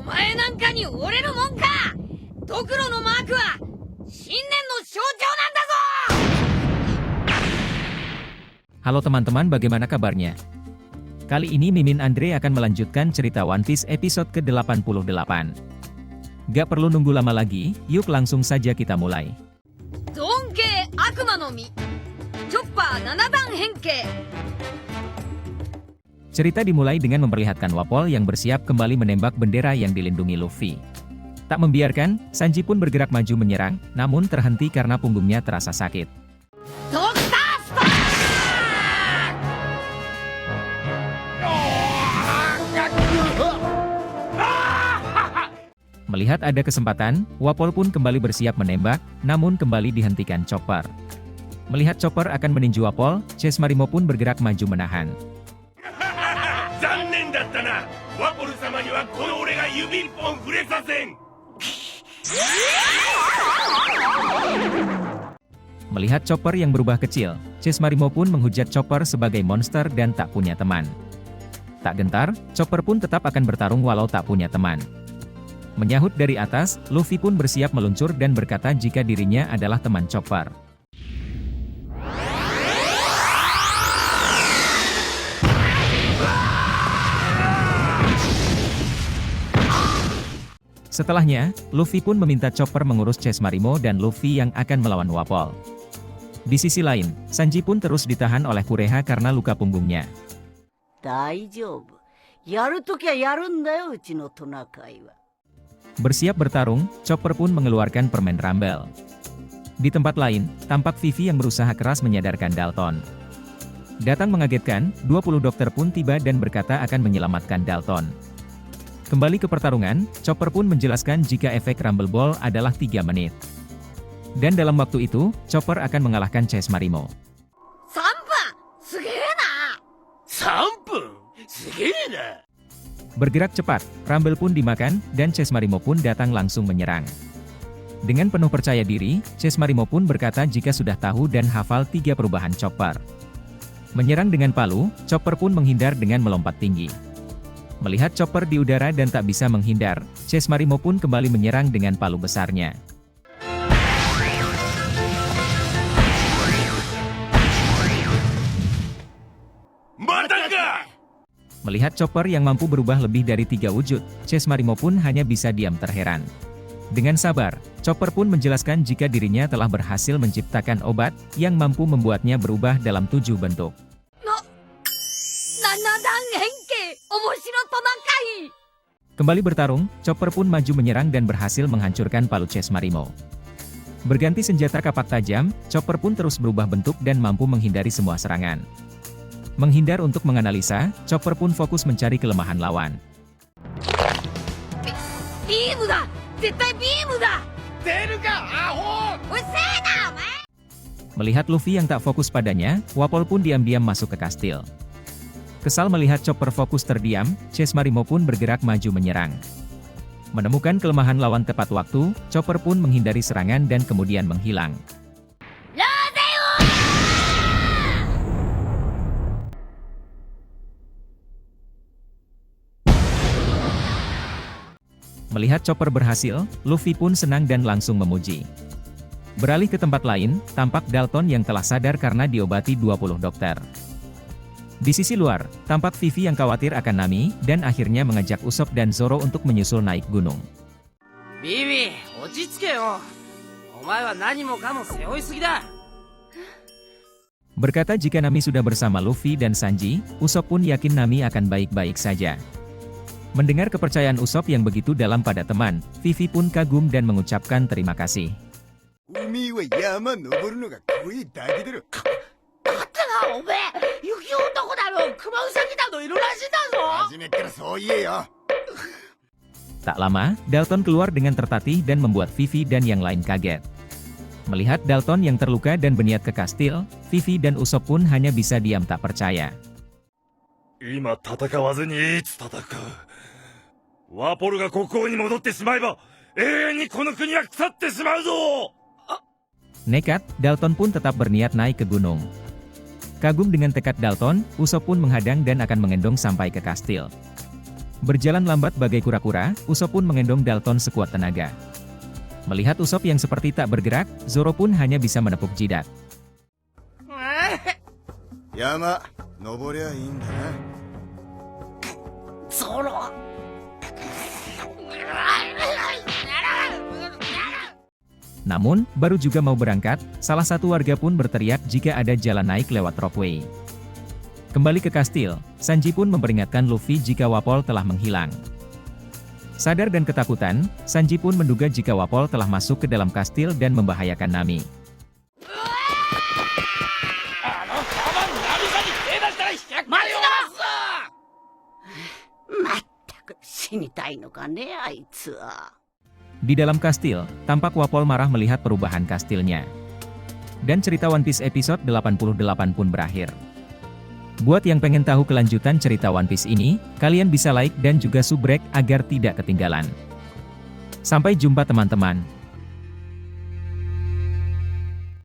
前なんかに折れるもんか。ドクロのマークは新年の象徴なんだぞ。 Halo teman-teman, bagaimana kabarnya? Kali ini Mimin Andre akan melanjutkan cerita One Piece episode ke-88. Gak perlu nunggu lama lagi, yuk langsung saja kita mulai. Zonkei Akuma no Mi Chopper 7 dan Henkei. Cerita dimulai dengan memperlihatkan Wapol yang bersiap kembali menembak bendera yang dilindungi Luffy. Tak membiarkan, Sanji pun bergerak maju menyerang, namun terhenti karena punggungnya terasa sakit. Melihat ada kesempatan, Wapol pun kembali bersiap menembak, namun kembali dihentikan Chopper. Melihat Chopper akan meninju Wapol, Chase Marimo pun bergerak maju menahan. Melihat Chopper yang berubah kecil, Chase Marimo pun menghujat Chopper sebagai monster dan tak punya teman. Tak gentar, Chopper pun tetap akan bertarung walau tak punya teman. Menyahut dari atas, Luffy pun bersiap meluncur dan berkata jika dirinya adalah teman Chopper. Setelahnya, Luffy pun meminta Chopper mengurus Chase Marimo dan Luffy yang akan melawan Wapol. Di sisi lain, Sanji pun terus ditahan oleh Kureha karena luka punggungnya. Bersiap bertarung, Chopper pun mengeluarkan permen Rumble. Di tempat lain, tampak Vivi yang berusaha keras menyadarkan Dalton. Datang mengagetkan, 20 dokter pun tiba dan berkata akan menyelamatkan Dalton. Kembali ke pertarungan, Chopper pun menjelaskan jika efek Rumble Ball adalah 3 menit. Dan dalam waktu itu, Chopper akan mengalahkan Chase Marimo. 3分すげえな。 3分すげえな。 Bergerak cepat, Rumble pun dimakan, dan Chase Marimo pun datang langsung menyerang. Dengan penuh percaya diri, Chase Marimo pun berkata jika sudah tahu dan hafal 3 perubahan Chopper. Menyerang dengan palu, Chopper pun menghindar dengan melompat tinggi. Melihat Chopper di udara dan tak bisa menghindar, Chase Marimo pun kembali menyerang dengan palu besarnya. Melihat Chopper yang mampu berubah lebih dari 3 wujud, Chase Marimo pun hanya bisa diam terheran. Dengan sabar, Chopper pun menjelaskan jika dirinya telah berhasil menciptakan obat yang mampu membuatnya berubah dalam 7 bentuk. Kembali bertarung, Chopper pun maju menyerang dan berhasil menghancurkan palu Chase Marimo. Berganti senjata kapak tajam, Chopper pun terus berubah bentuk dan mampu menghindari semua serangan. Menghindar untuk menganalisa, Chopper pun fokus mencari kelemahan lawan. Melihat Luffy yang tak fokus padanya, Wapol pun diam-diam masuk ke kastil. Kesal melihat Chopper fokus terdiam, Chase Marimo pun bergerak maju menyerang. Menemukan kelemahan lawan tepat waktu, Chopper pun menghindari serangan dan kemudian menghilang. Melihat Chopper berhasil, Luffy pun senang dan langsung memuji. Beralih ke tempat lain, tampak Dalton yang telah sadar karena diobati 20 dokter. Di sisi luar, tampak Vivi yang khawatir akan Nami, dan akhirnya mengajak Usopp dan Zoro untuk menyusul naik gunung. Vivi, ochitsuke yo. Omae wa nani mo kamo seoi sugi da. Berkata jika Nami sudah bersama Luffy dan Sanji, Usopp pun yakin Nami akan baik-baik saja. Mendengar kepercayaan Usopp yang begitu dalam pada teman, Vivi pun kagum dan mengucapkan terima kasih. Tak lama, Dalton keluar dengan tertatih dan membuat Vivi dan yang lain kaget. Melihat Dalton yang terluka dan berniat ke kastil, Vivi dan Usopp pun hanya bisa diam tak percaya. Nekat, Dalton pun tetap berniat naik ke gunung. Kagum dengan tekad Dalton, Usopp pun menghadang dan akan mengendong sampai ke kastil. Berjalan lambat bagai kura-kura, Usopp pun mengendong Dalton sekuat tenaga. Melihat Usopp yang seperti tak bergerak, Zoro pun hanya bisa menepuk jidat. 山登りゃいいんだな。 Zoro. Namun, baru juga mau berangkat, salah satu warga pun berteriak jika ada jalan naik lewat ropeway. Kembali ke kastil, Sanji pun memperingatkan Luffy jika Wapol telah menghilang. Sadar dan ketakutan, Sanji pun menduga jika Wapol telah masuk ke dalam kastil dan membahayakan Nami. まったく死にたいのかねあいつは。 Di dalam kastil, tampak Wapol marah melihat perubahan kastilnya. Dan cerita One Piece episode 88 pun berakhir. Buat yang pengen tahu kelanjutan cerita One Piece ini, kalian bisa like dan juga subrek agar tidak ketinggalan. Sampai jumpa teman-teman.